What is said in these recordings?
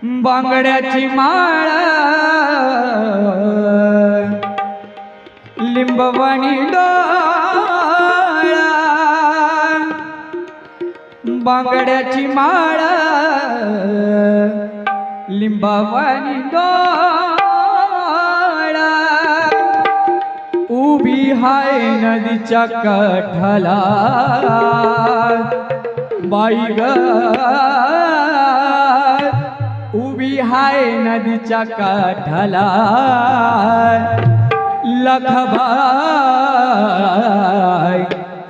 बांगड्याची माळ लिंबवाणी डोळा, बांगड्याची माळ लिंबवाणी डोळा, उभी हाय नदीच्या काठाला बाई ग, उभी हाय नदीच्या काठाला लखबाई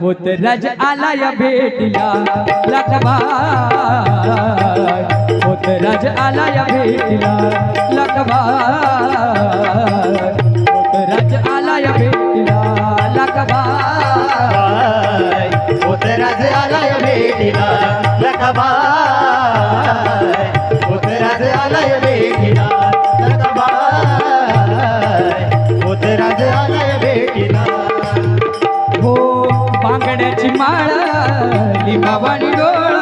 होत राज आलाय भेटीला, लखबाई होत राज आलाय भेटीला, लखबाई होत राज आलाय भेटीला, लखबाई होत राज आलाय भेटीला, लखबाई होत राज आलाय भेटीला, लखबाई होत राज आलाय भेटीला. हो बांगड्याची माळ लिंबावाणी डोळ,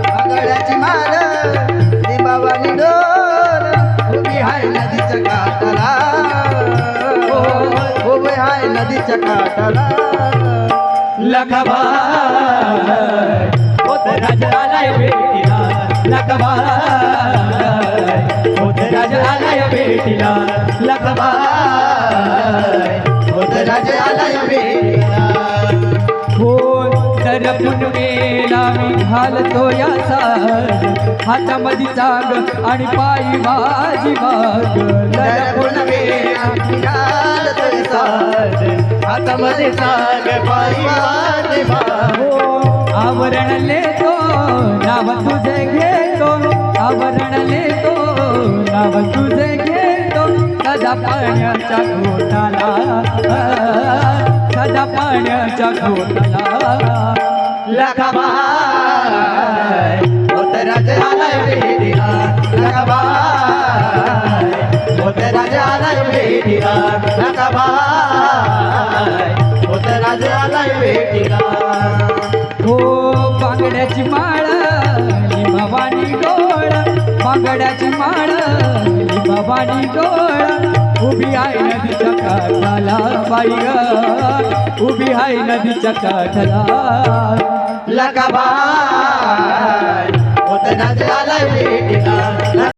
बांगड्याची माळ लिंबावाणी डोळ, उभी हाय नदीच्या काठाला, उभी हाय नदीच्या काठाला, लखबाई होत राज आलाय भेटीला, लखबाई होत राज आलाय भेटीला, लखबाई होत राज आलाय भेटीला. हो तर पुनवेला मी घालतो या साज, हातामध्ये चाग आणि पायी माझी वाग, हातामध्ये साग पायी माझी वाग. हो आवरण लेतो नाव तुझे घेतो, आवरण लेतो नाव तुझे घेतो, सदा पाण्याच्या घोटाला, सदा पाण्याच्या घोटाला, लखबाई होत राज आलाय भेटीला, लखबाई होत राज आलाय भेटीला, लखबाई होत राज आलाय भेटीला. हो बांगड्याची माळ लिंबावाणी डोळ, बांगड्याची माळ लिंबावाणी डोळ, उभी आहे नदीच्या काठाला बाई ग, उभी आहे नदीच्या काठाला, लखबाई होत राज आलाय भेटीला.